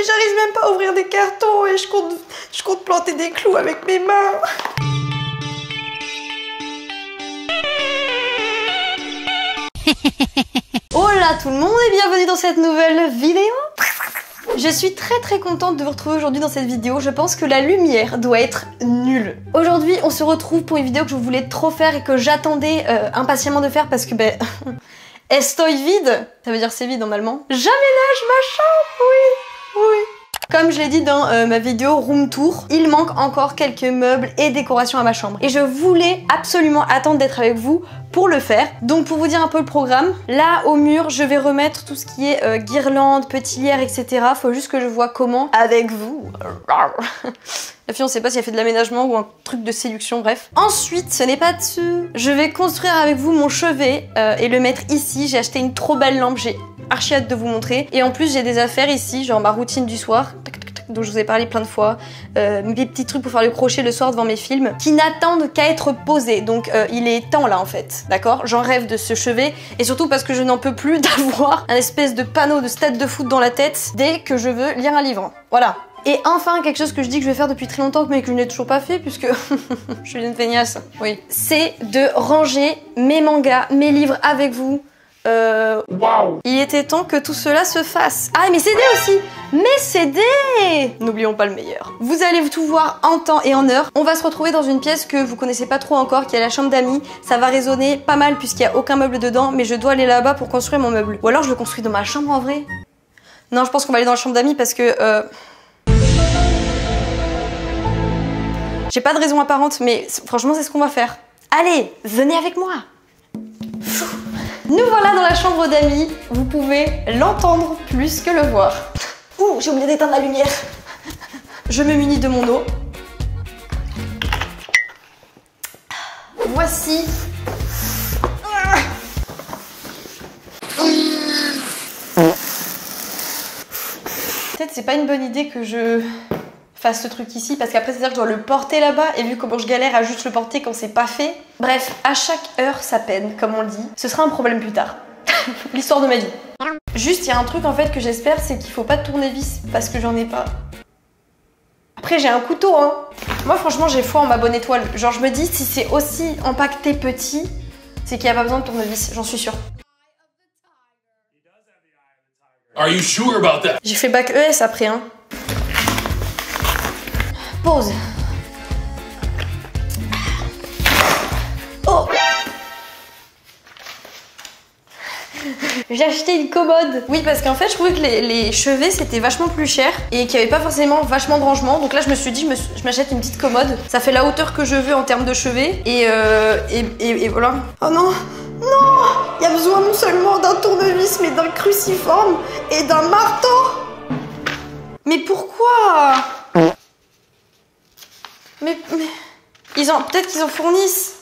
Mais j'arrive même pas à ouvrir des cartons et je compte planter des clous avec mes mains. Hola tout le monde et bienvenue dans cette nouvelle vidéo. Je suis très contente de vous retrouver aujourd'hui dans cette vidéo. Je pense que la lumière doit être nulle. Aujourd'hui, on se retrouve pour une vidéo que je voulais trop faire et que j'attendais impatiemment de faire parce que estoy vide. Ça veut dire c'est vide en allemand. J'aménage ma chambre, oui. Comme je l'ai dit dans ma vidéo room tour, il manque encore quelques meubles et décorations à ma chambre. Et je voulais absolument attendre d'être avec vous pour le faire. Donc pour vous dire un peu le programme, là au mur, je vais remettre tout ce qui est guirlande, petits lierres, etc. Faut juste que je vois comment avec vous. La fille, on sait pas si elle fait de l'aménagement ou un truc de séduction, bref. Ensuite, ce n'est pas dessus. Je vais construire avec vous mon chevet et le mettre ici. J'ai acheté une trop belle lampe, j'ai archi hâte de vous montrer. Et en plus, j'ai des affaires ici, genre ma routine du soir, dont je vous ai parlé plein de fois, mes petits trucs pour faire le crochet le soir devant mes films, qui n'attendent qu'à être posés. Donc il est temps là en fait, d'accord? J'en rêve de ce chevet, et surtout parce que je n'en peux plus d'avoir un espèce de panneau de stade de foot dans la tête dès que je veux lire un livre. Voilà. Et enfin, quelque chose que je dis que je vais faire depuis très longtemps mais que je n'ai toujours pas fait puisque je suis une feignasse, oui. C'est de ranger mes mangas, mes livres avec vous. Wow. Il était temps que tout cela se fasse. Ah, mes CD aussi. Mes CD. N'oublions pas le meilleur. Vous allez tout voir en temps et en heure. On va se retrouver dans une pièce que vous connaissez pas trop encore, qui est la chambre d'amis. Ça va résonner pas mal puisqu'il y a aucun meuble dedans, mais je dois aller là-bas pour construire mon meuble. Ou alors je le construis dans ma chambre en vrai. Non, je pense qu'on va aller dans la chambre d'amis parce que j'ai pas de raison apparente, mais franchement c'est ce qu'on va faire. Allez, venez avec moi. Nous voilà dans la chambre d'amis. Vous pouvez l'entendre plus que le voir. Ouh, j'ai oublié d'éteindre la lumière. Je me munis de mon eau. Voici. Peut-être c'est pas une bonne idée que je fasse ce truc ici parce qu'après c'est-à-dire que je dois le porter là-bas et vu comment je galère à juste le porter quand c'est pas fait. Bref, à chaque heure sa peine, comme on le dit. Ce sera un problème plus tard. L'histoire de ma vie. Juste, il y a un truc en fait que j'espère, c'est qu'il faut pas de tournevis parce que j'en ai pas. Après j'ai un couteau hein. Moi franchement j'ai foi en ma bonne étoile. Genre je me dis si c'est aussi empaqueté petit, c'est qu'il n'y a pas besoin de tournevis, j'en suis sûre. Are you sure about that? J'ai fait bac ES après hein. Pause. Oh. J'ai acheté une commode. Oui, parce qu'en fait, je trouvais que les chevets, c'était vachement plus cher et qu'il n'y avait pas forcément vachement de rangement. Donc là, je me suis dit, je m'achète une petite commode. Ça fait la hauteur que je veux en termes de chevet. Et voilà. Oh non, non! Il y a besoin non seulement d'un tournevis, mais d'un cruciforme et d'un marteau. Mais pourquoi? Mais peut-être qu'ils en fournissent.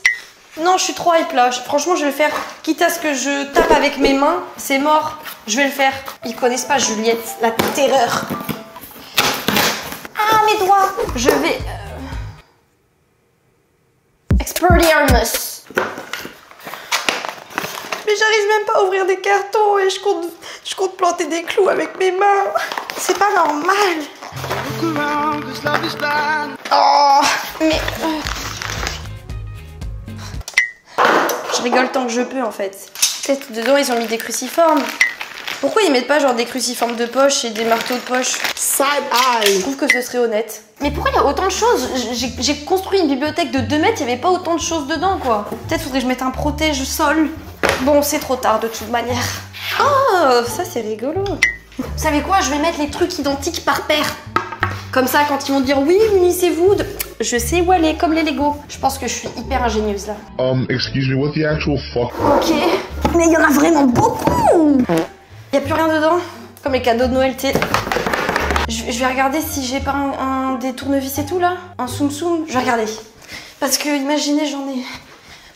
Non, je suis trop hype là. Franchement, je vais le faire. Quitte à ce que je tape avec mes mains, c'est mort. Je vais le faire. Ils connaissent pas Juliette, la terreur. Ah, mes doigts. Je vais... Expelliarmus. Mais j'arrive même pas à ouvrir des cartons et je compte planter des clous avec mes mains. C'est pas normal. Oh, mais... Je rigole tant que je peux en fait. Peut-être dedans ils ont mis des cruciformes. Pourquoi ils mettent pas genre des cruciformes de poche et des marteaux de poche? Side eye. Je trouve que ce serait honnête. Mais pourquoi il y a autant de choses? J'ai construit une bibliothèque de 2 mètres, il n'y avait pas autant de choses dedans quoi. Peut-être faudrait que je mette un protège-sol. Bon, c'est trop tard de toute manière. Oh, ça c'est rigolo. Vous savez quoi? Je vais mettre les trucs identiques par paire. Comme ça, quand ils vont dire oui, munissez-vous de... Je sais où aller, comme les Lego. Je pense que je suis hyper ingénieuse là. Excuse me, what the actual fuck? Ok. Mais il y en a vraiment beaucoup. Il n'y a plus rien dedans. Comme les cadeaux de Noël, tu sais. Je vais regarder si j'ai pas des tournevis et tout là. Un soum soum. Je vais regarder. Parce que imaginez, j'en ai...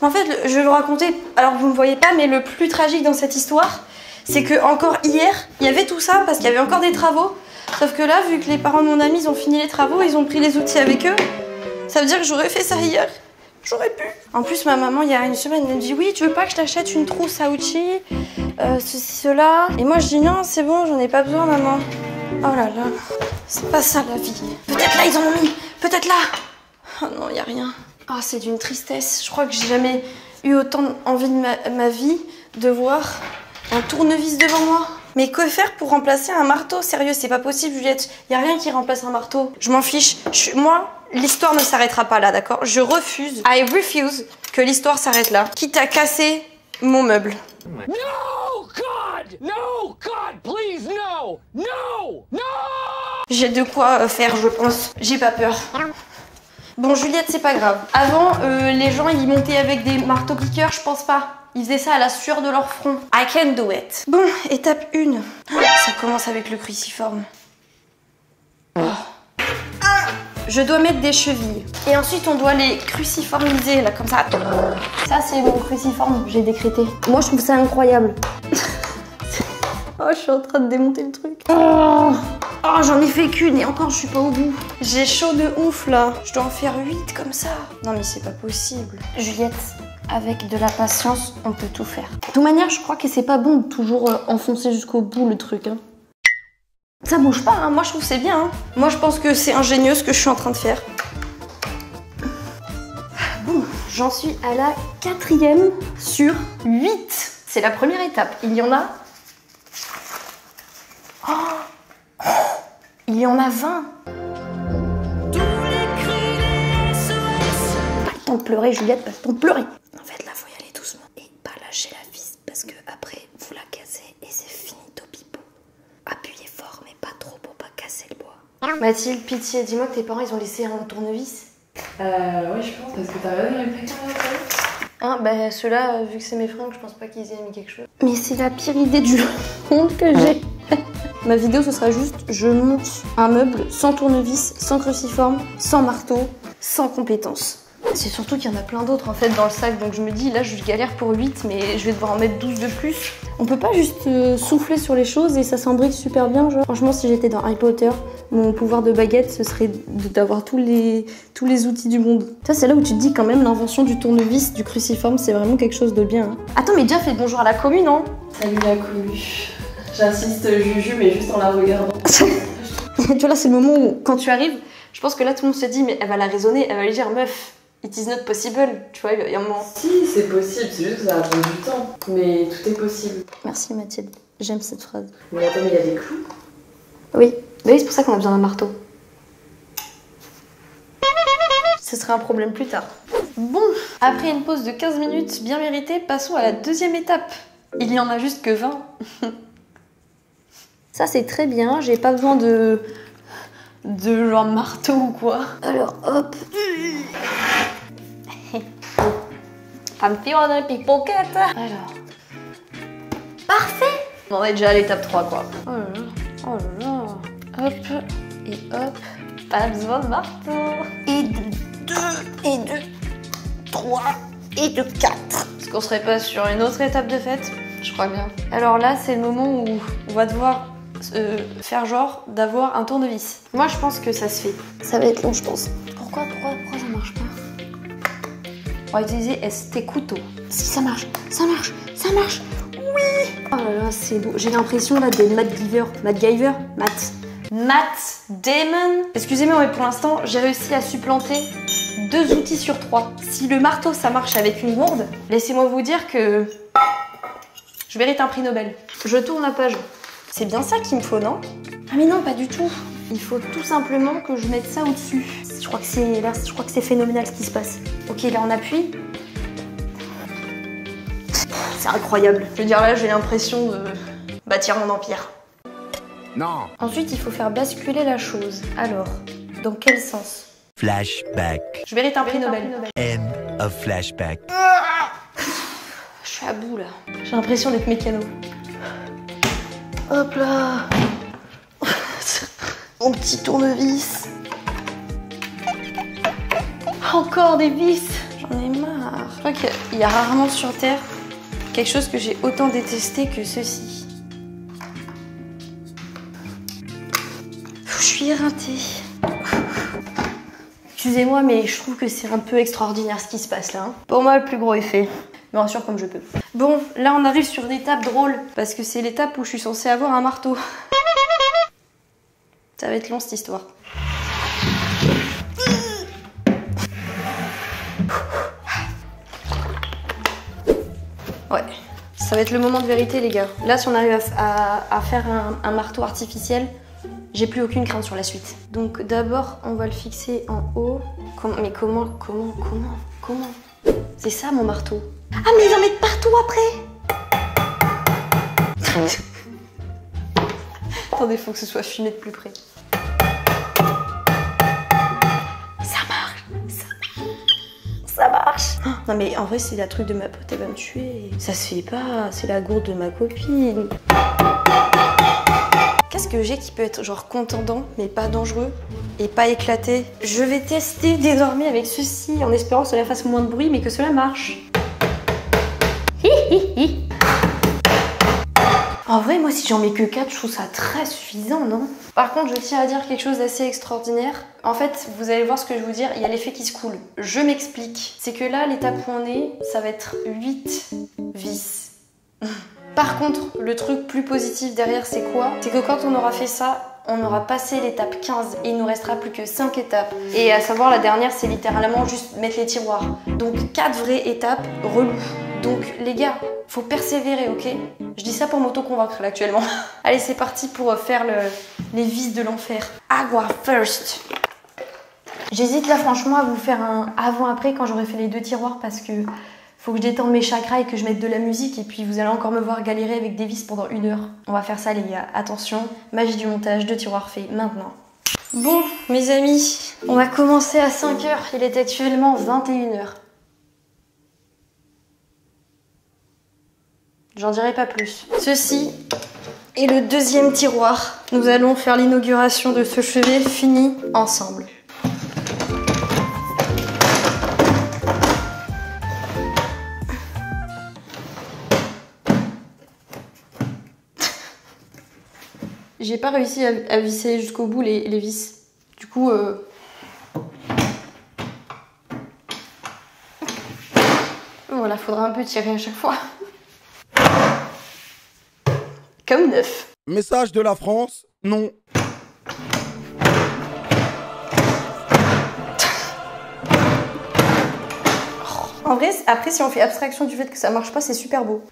En fait, je vais vous raconter... Alors, vous me voyez pas, mais le plus tragique dans cette histoire, c'est que encore hier, il y avait tout ça parce qu'il y avait encore des travaux. Sauf que là, vu que les parents de mon ami, ils ont fini les travaux, ils ont pris les outils avec eux. Ça veut dire que j'aurais fait ça hier. J'aurais pu. En plus, ma maman, il y a une semaine, elle me dit « Oui, tu veux pas que je t'achète une trousse à outils ceci, cela ?» Et moi, je dis « Non, c'est bon, j'en ai pas besoin, maman. » Oh là là, c'est pas ça la vie. Peut-être là ils en ont mis, peut-être là. Oh non, y a rien. Ah, c'est d'une tristesse. Je crois que j'ai jamais eu autant envie de ma vie de voir un tournevis devant moi. Mais que faire pour remplacer un marteau? Sérieux, c'est pas possible, Juliette. Y a rien qui remplace un marteau. Je m'en fiche. Moi, l'histoire ne s'arrêtera pas là, d'accord? Je refuse. I refuse que l'histoire s'arrête là. Quitte à casser mon meuble. No, God! No, God, please, no! No! No! J'ai de quoi faire, je pense. J'ai pas peur. Bon, Juliette, c'est pas grave. Avant, les gens, ils montaient avec des marteaux-piqueurs, je pense pas. Ils faisaient ça à la sueur de leur front. I can do it. Bon, étape 1. Ça commence avec le cruciforme. Oh. Je dois mettre des chevilles. Et ensuite, on doit les cruciformiser, là, comme ça. Ça, c'est mon cruciforme, j'ai décrété. Moi, je trouve ça incroyable. Oh, je suis en train de démonter le truc. Oh, j'en ai fait qu'une et encore, je suis pas au bout. J'ai chaud de ouf, là. Je dois en faire 8 comme ça. Non, mais c'est pas possible. Juliette, avec de la patience, on peut tout faire. De toute manière, je crois que c'est pas bon de toujours enfoncer jusqu'au bout le truc. Hein. Ça bouge pas, hein. Moi je trouve que c'est bien. Hein. Moi je pense que c'est ingénieux ce que je suis en train de faire. Bon, j'en suis à la 4e sur 8. C'est la première étape. Il y en a... Oh, il y en a 20. Pas le temps de pleurer, Juliette, pas le temps de pleurer. En fait, là, faut y aller doucement et pas lâcher la vis parce que après, vous la cassez et c'est fini, topipo. Appuyez fort, mais pas trop pour pas casser le bois. Mathilde, pitié, dis-moi que tes parents, ils ont laissé un tournevis. Oui, je pense, parce que t'as regardé les placards là. Hein, bah ceux-là, vu que c'est mes fringues, je pense pas qu'ils aient mis quelque chose. Mais c'est la pire idée du monde que j'ai. Ma vidéo, ce sera juste, je monte un meuble sans tournevis, sans cruciforme, sans marteau, sans compétences. C'est surtout qu'il y en a plein d'autres en fait dans le sac, donc je me dis là je galère pour 8 mais je vais devoir en mettre 12 de plus. On peut pas juste souffler sur les choses et ça s'embrique super bien genre. Franchement si j'étais dans Harry Potter, mon pouvoir de baguette ce serait d'avoir tous les outils du monde. Ça c'est là où tu te dis quand même l'invention du tournevis, du cruciforme c'est vraiment quelque chose de bien. Hein. Attends mais déjà fais bonjour à la commune hein. Salut la commu. J'insiste Juju mais juste en la regardant. Tu vois là c'est le moment où quand tu arrives, je pense que là tout le monde se dit mais elle va la raisonner, elle va lui dire meuf. It is not possible, tu vois, il y a un moment. Si, c'est possible, c'est juste que ça va prendre du temps. Mais tout est possible. Merci Mathilde, j'aime cette phrase. Mais attends, mais il y a des clous. Oui, bah oui c'est pour ça qu'on a besoin d'un marteau. Ce sera un problème plus tard. Bon, après une pause de 15 minutes bien méritée, passons à la 2e étape. Il y en a juste que 20. Ça c'est très bien, j'ai pas besoin de genre marteau ou quoi. Alors hop. I'm feeling a pickpocket. Alors. Parfait. On est déjà à l'étape 3 quoi. Oh là là. Oh là là. Hop. Et hop. Pas besoin de marteau. Et de 2. Et de 3. Et de 4. Est-ce qu'on serait pas sur une autre étape de fête? Je crois bien. Alors là c'est le moment où on va devoir faire genre d'avoir un tournevis. Moi je pense que ça se fait. Ça va être long je pense. Pourquoi ça marche pas? On va utiliser ST couteau. Si ça marche, ça marche, ça marche. Oui. Oh là là c'est beau. J'ai l'impression là de Matt Damon. Excusez-moi mais pour l'instant j'ai réussi à supplanter 2 outils sur 3. Si le marteau ça marche avec une gourde, laissez-moi vous dire que je mérite un prix Nobel. Je tourne la page. C'est bien ça qu'il me faut, non? Ah mais non, pas du tout. Il faut tout simplement que je mette ça au-dessus. Je crois que c'est phénoménal ce qui se passe. Ok, là on appuie. C'est incroyable. Je veux dire là, j'ai l'impression de bâtir mon empire. Non. Ensuite, il faut faire basculer la chose. Alors, dans quel sens? Flashback. Je mérite un prix Nobel. End of flashback. Je suis à bout là. J'ai l'impression d'être mécano. Hop là. Mon petit tournevis. Encore des vis. J'en ai marre. Je crois qu'il y a rarement sur Terre quelque chose que j'ai autant détesté que ceci. Je suis éreintée. Excusez-moi, mais je trouve que c'est un peu extraordinaire ce qui se passe là. Hein. Pour moi, le plus gros effet. Je me rassure comme je peux. Bon, là on arrive sur une étape drôle, parce que c'est l'étape où je suis censée avoir un marteau. Ça va être long cette histoire. Ouais, ça va être le moment de vérité les gars. Là si on arrive à faire un marteau artificiel, j'ai plus aucune crainte sur la suite. Donc d'abord on va le fixer en haut. Mais comment c'est ça mon marteau. Ah mais ils en mettent partout après. Attendez, faut que ce soit filmé de plus près. Ça marche. Non mais en vrai c'est la truc de ma pote, elle va me tuer. Ça se fait pas, c'est la gourde de ma copine. Qu'est-ce que j'ai qui peut être genre contendant mais pas dangereux et pas éclaté? Je vais tester désormais avec ceci en espérant que cela fasse moins de bruit mais que cela marche. En vrai, moi, si j'en mets que 4, je trouve ça très suffisant, non? Par contre, je tiens à dire quelque chose d'assez extraordinaire. En fait, vous allez voir ce que je vais vous dire, il y a l'effet qui se coule. Je m'explique. C'est que là, l'étape où on est, ça va être 8 vis. Par contre, le truc plus positif derrière, c'est quoi? C'est que quand on aura fait ça, on aura passé l'étape 15 et il nous restera plus que 5 étapes. Et à savoir, la dernière, c'est littéralement juste mettre les tiroirs. Donc 4 vraies étapes reloues. Donc les gars, faut persévérer, ok? Je dis ça pour m'auto-convaincre là actuellement. Allez, c'est parti pour faire les vis de l'enfer. Agua first. J'hésite là franchement à vous faire un avant-après quand j'aurai fait les 2 tiroirs parce que faut que je détende mes chakras et que je mette de la musique et puis vous allez encore me voir galérer avec des vis pendant 1 heure. On va faire ça les gars, attention, magie du montage, 2 tiroirs faits maintenant. Bon mes amis, on va commencer à 5 heures, il est actuellement 21h. J'en dirai pas plus. Ceci est le 2e tiroir. Nous allons faire l'inauguration de ce chevet fini ensemble. J'ai pas réussi à visser jusqu'au bout les vis. Du coup, voilà, faudra un peu tirer à chaque fois. Comme neuf. Message de la France, non. En vrai, après, si on fait abstraction du fait que ça marche pas, c'est super beau.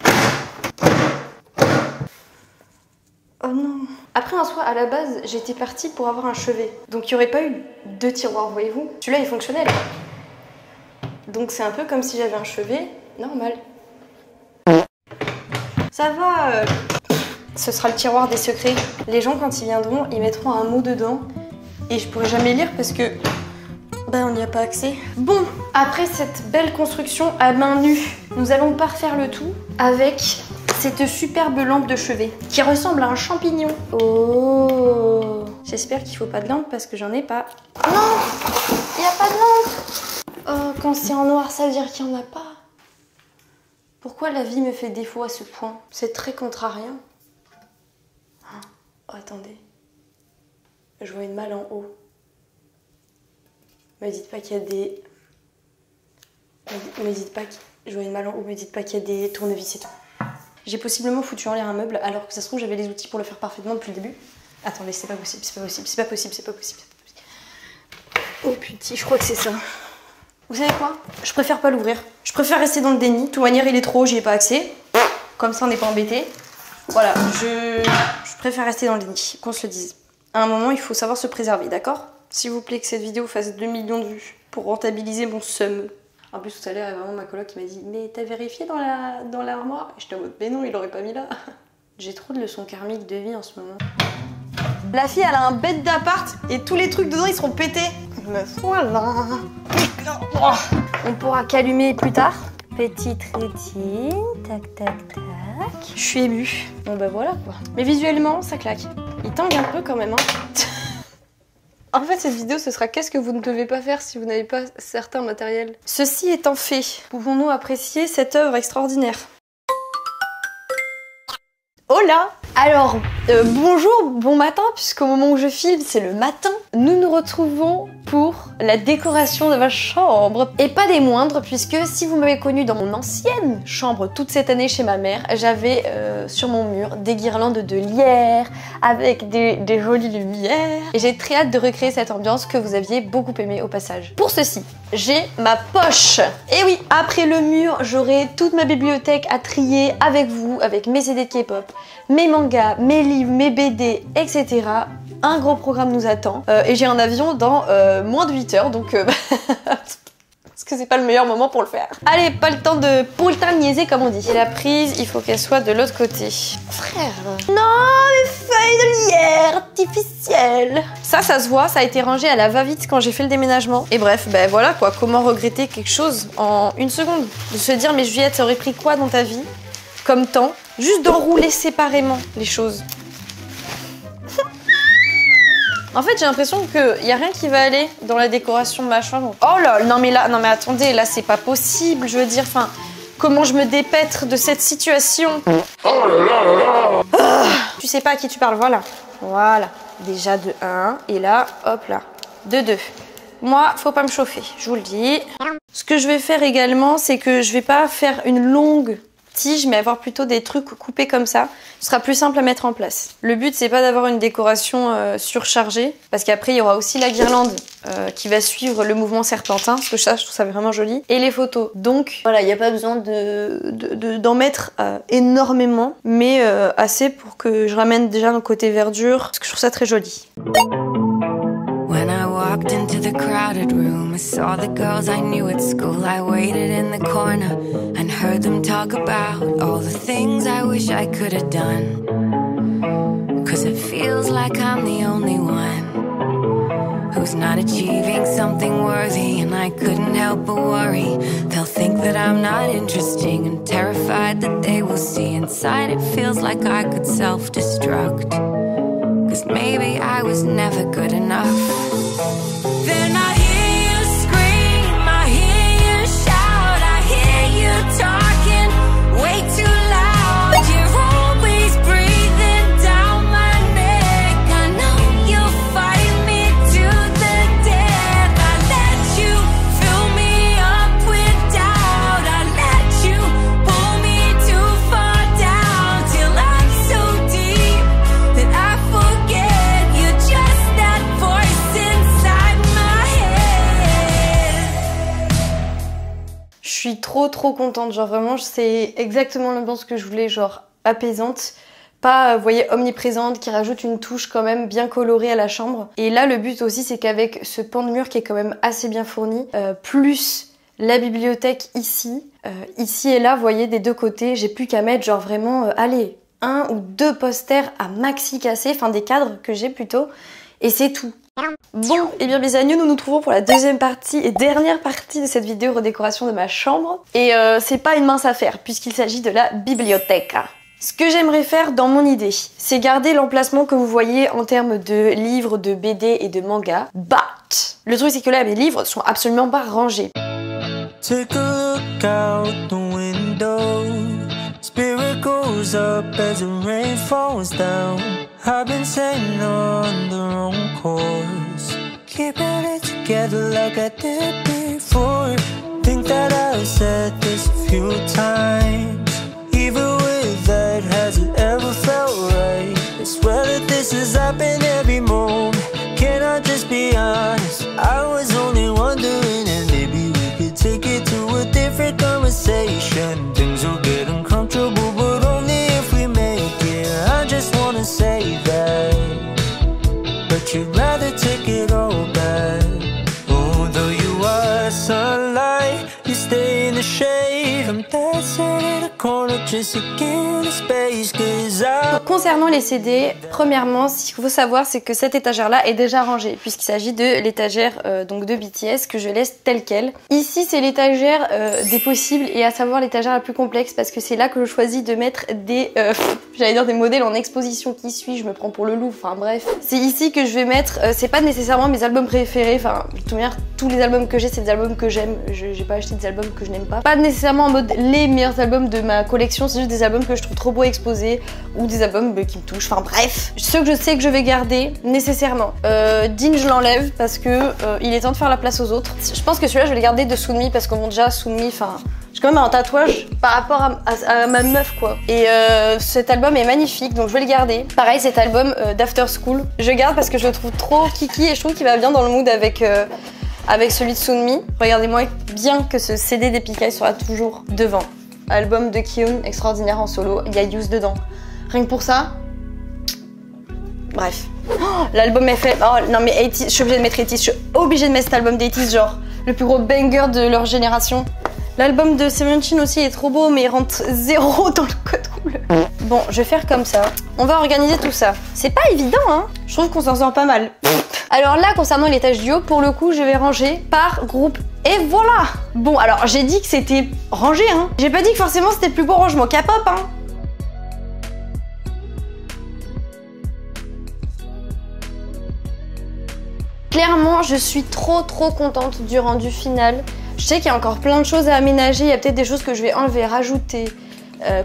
Oh non. Après, en soi, à la base, j'étais partie pour avoir un chevet. Donc, il n'y aurait pas eu 2 tiroirs, voyez-vous. Celui-là est fonctionnel. Donc, c'est un peu comme si j'avais un chevet normal. Ça va. Ce sera le tiroir des secrets. Les gens, quand ils viendront, ils mettront un mot dedans. Et je pourrai jamais lire parce que... ben, on n'y a pas accès. Bon, après cette belle construction à main nue, nous allons parfaire le tout avec cette superbe lampe de chevet qui ressemble à un champignon. Oh, j'espère qu'il faut pas de lampe parce que j'en ai pas. Non, il n'y a pas de lampe. Oh, quand c'est en noir, ça veut dire qu'il n'y en a pas. Pourquoi la vie me fait défaut à ce point? C'est très contrariant. Oh, attendez. Je vois une malle en haut. Me dites pas qu'il y a des... Me dites pas que... Je vois une malle en haut, me dites pas qu'il y a des tournevis et tout. J'ai possiblement foutu en l'air un meuble alors que ça se trouve j'avais les outils pour le faire parfaitement depuis le début. Attendez, c'est pas possible, c'est pas possible, c'est pas possible, c'est pas possible, c'est pas possible. Oh putain, je crois que c'est ça. Vous savez quoi? Je préfère pas l'ouvrir. Je préfère rester dans le déni. De toute manière, il est trop haut, j'y ai pas accès. Comme ça, on n'est pas embêté. Voilà, je préfère rester dans le déni, qu'on se le dise. À un moment, il faut savoir se préserver, d'accord? S'il vous plaît, que cette vidéo fasse 2 millions de vues pour rentabiliser mon seum. En plus, tout à l'heure, il y a vraiment ma coloc qui m'a dit « Mais t'as vérifié dans l'armoire ?» J'étais en mode « Mais non, il l'aurait pas mis là !» J'ai trop de leçons karmiques de vie en ce moment. La fille, elle a un bête d'appart et tous les trucs dedans, ils seront pétés. Voilà. On pourra qu'allumer plus tard. Petite rétine, tac, tac, tac. Je suis émue. Bon bah voilà quoi. Mais visuellement, ça claque. Il tangue un peu quand même, hein. En fait, cette vidéo, ce sera qu'est-ce que vous ne devez pas faire si vous n'avez pas certains matériels. Ceci étant fait, pouvons-nous apprécier cette œuvre extraordinaire? Oh là! Alors, Bonjour, bon matin, puisqu'au moment où je filme, c'est le matin. Nous nous retrouvons pour la décoration de ma chambre. Et pas des moindres, puisque si vous m'avez connue dans mon ancienne chambre toute cette année chez ma mère, j'avais sur mon mur des guirlandes de lierre avec des jolies lumières. Et j'ai très hâte de recréer cette ambiance que vous aviez beaucoup aimée au passage. Pour ceci, j'ai ma poche. Et oui, après le mur, j'aurai toute ma bibliothèque à trier avec vous, avec mes CD de K-pop, mes mangas, mes livres, mes BD, etc. Un gros programme nous attend. Et j'ai un avion dans moins de 8 heures, donc... parce que c'est pas le meilleur moment pour le faire. Allez, pas le temps de niaiser comme on dit. Et la prise, il faut qu'elle soit de l'autre côté. Frère. Non, les feuilles de lierre artificielles. Ça se voit, ça a été rangé à la va-vite quand j'ai fait le déménagement. Et bref, ben voilà quoi, comment regretter quelque chose en une seconde. De se dire, mais Juliette, ça aurait pris quoi dans ta vie comme temps, juste d'enrouler séparément les choses. En fait, j'ai l'impression qu'il n'y a rien qui va aller dans la décoration de ma chambre. Oh là, non mais attendez, là c'est pas possible, je veux dire, enfin, comment je me dépêtre de cette situation? Oh là là là là. Ah, tu sais pas à qui tu parles, voilà. Voilà, déjà de 1, et là, hop là, de 2. Moi, faut pas me chauffer, je vous le dis. Ce que je vais faire également, c'est que je vais pas faire une longue tige, mais avoir plutôt des trucs coupés comme ça. Ce sera plus simple à mettre en place. Le but, c'est pas d'avoir une décoration surchargée, parce qu'après, il y aura aussi la guirlande qui va suivre le mouvement serpentin, parce que ça, je trouve ça vraiment joli, et les photos. Donc, voilà, il n'y a pas besoin d'en mettre énormément, mais assez pour que je ramène déjà le côté verdure, parce que je trouve ça très joli. When I walked into the crowded room, I saw the girls I knew at school. I waited in the corner and heard them talk about all the things I wish I could have done. 'Cause it feels like I'm the only one who's not achieving something worthy, and I couldn't help but worry. They'll think that I'm not interesting and terrified that they will see inside. It feels like I could self-destruct. 'Cause maybe I was never good enough. Then I hear you scream, I hear you shout, I hear you talking way too loud. You're always breathing down my neck. I know you'll fight me to the death. I let you fill me up with doubt. I let you pull me too far down till I'm so deep that I forget you're just that voice inside my head. Je suis trop contente, genre vraiment, c'est exactement l'ambiance que je voulais, genre apaisante. Pas, vous voyez, omniprésente, qui rajoute une touche quand même bien colorée à la chambre. Et là, le but aussi, c'est qu'avec ce pan de mur qui est quand même assez bien fourni, plus la bibliothèque ici et là, vous voyez, des deux côtés, j'ai plus qu'à mettre genre vraiment, allez, 1 ou 2 posters à maxi casser, enfin des cadres que j'ai plutôt, et c'est tout. Bon, et bien mes agneaux, nous nous trouvons pour la deuxième partie et dernière partie de cette vidéo redécoration de ma chambre. Et c'est pas une mince affaire, puisqu'il s'agit de la bibliothèque. Ce que j'aimerais faire dans mon idée, c'est garder l'emplacement que vous voyez en termes de livres, de BD et de mangas. But le truc, c'est que là, mes livres sont absolument pas rangés. Take a look out the window. Spirit goes up as the rain falls down. I've been sailing on the wrong course, keeping it together like I did before. Think that I've said this a few times. Even with that, has it ever felt right? I swear that this has happened every moment. Can I just be honest? I was only wondering, and maybe we could take it to a different conversation. Things will get uncomfortable, but only if we make it. I just wanna say that, but you'd rather take it all back. Although you are sunlight, you stay in the shade. I'm dancing in a corner just to give the space, 'cause I... Concernant les CD, premièrement, ce qu'il faut savoir, c'est que cette étagère-là est déjà rangée, puisqu'il s'agit de l'étagère donc de BTS que je laisse telle quelle. Ici, c'est l'étagère des possibles, et à savoir l'étagère la plus complexe, parce que c'est là que je choisis de mettre des, j'allais dire des modèles en exposition. Qui suis je me prends pour le Louvre, enfin bref. C'est ici que je vais mettre, c'est pas nécessairement mes albums préférés, enfin de toute manière, tous les albums que j'ai, c'est des albums que j'aime. J'ai pas acheté des albums que je n'aime pas. Pas nécessairement en mode les meilleurs albums de ma collection sélection, c'est juste des albums que je trouve trop beaux à exposer ou des albums qui me touchent, enfin bref. Ceux que je sais que je vais garder nécessairement. Dean je l'enlève parce que il est temps de faire la place aux autres. Je pense que celui-là je vais le garder de Sunmi parce que bon déjà Sunmi, enfin j'ai quand même un tatouage par rapport à ma meuf quoi. Et cet album est magnifique donc je vais le garder. Pareil cet album d'After School, je garde parce que je le trouve trop kiki et je trouve qu'il va bien dans le mood avec celui de Sunmi. Regardez-moi bien que ce CD d'Epic Eye sera toujours devant. Album de Kihyun, extraordinaire en solo, il y a Use dedans. Rien que pour ça. Bref. Oh, l'album est fait. Oh non mais 80's, je suis obligée de mettre 80's, je suis obligée de mettre cet album d'80's, genre le plus gros banger de leur génération. L'album de Seventeen aussi est trop beau mais il rentre 0 dans le code couleur. Bon, je vais faire comme ça. On va organiser tout ça. C'est pas évident hein. Je trouve qu'on s'en sort pas mal. Alors là, concernant les tâches du haut, pour le coup, je vais ranger par groupe. Et voilà. Bon, alors j'ai dit que c'était rangé, hein. J'ai pas dit que forcément c'était le plus beau rangement K-pop, hein. Clairement, je suis trop contente du rendu final. Je sais qu'il y a encore plein de choses à aménager. Il y a peut-être des choses que je vais enlever, rajouter.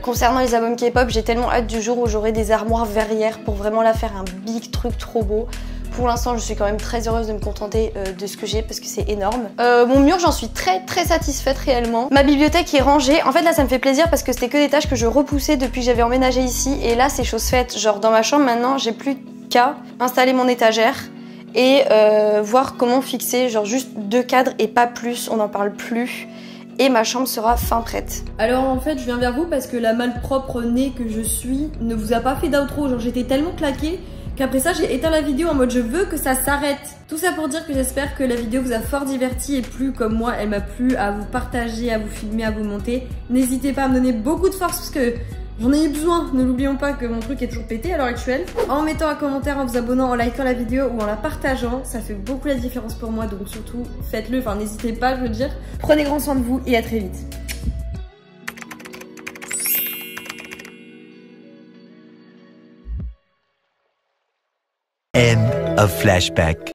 Concernant les albums K-pop, j'ai tellement hâte du jour où j'aurai des armoires verrières pour vraiment la faire un big truc trop beau. Pour l'instant, je suis quand même très heureuse de me contenter de ce que j'ai parce que c'est énorme. Mon mur, j'en suis très satisfaite réellement. Ma bibliothèque est rangée. En fait, là, ça me fait plaisir parce que c'était que des tâches que je repoussais depuis que j'avais emménagé ici. Et là, c'est chose faite. Genre, dans ma chambre, maintenant, j'ai plus qu'à installer mon étagère et voir comment fixer genre juste 2 cadres et pas plus. On n'en parle plus. Et ma chambre sera fin prête. Alors en fait je viens vers vous parce que la malpropre nez que je suis ne vous a pas fait d'outro. Genre j'étais tellement claquée qu'après ça j'ai éteint la vidéo en mode je veux que ça s'arrête. Tout ça pour dire que j'espère que la vidéo vous a fort diverti et plu comme moi elle m'a plu, à vous partager, à vous filmer, à vous monter. N'hésitez pas à me donner beaucoup de force parce que j'en ai eu besoin. Ne l'oublions pas que mon truc est toujours pété à l'heure actuelle. En mettant un commentaire, en vous abonnant, en likant la vidéo ou en la partageant, ça fait beaucoup la différence pour moi donc surtout faites-le, enfin n'hésitez pas je veux dire. Prenez grand soin de vous et à très vite. End of flashback.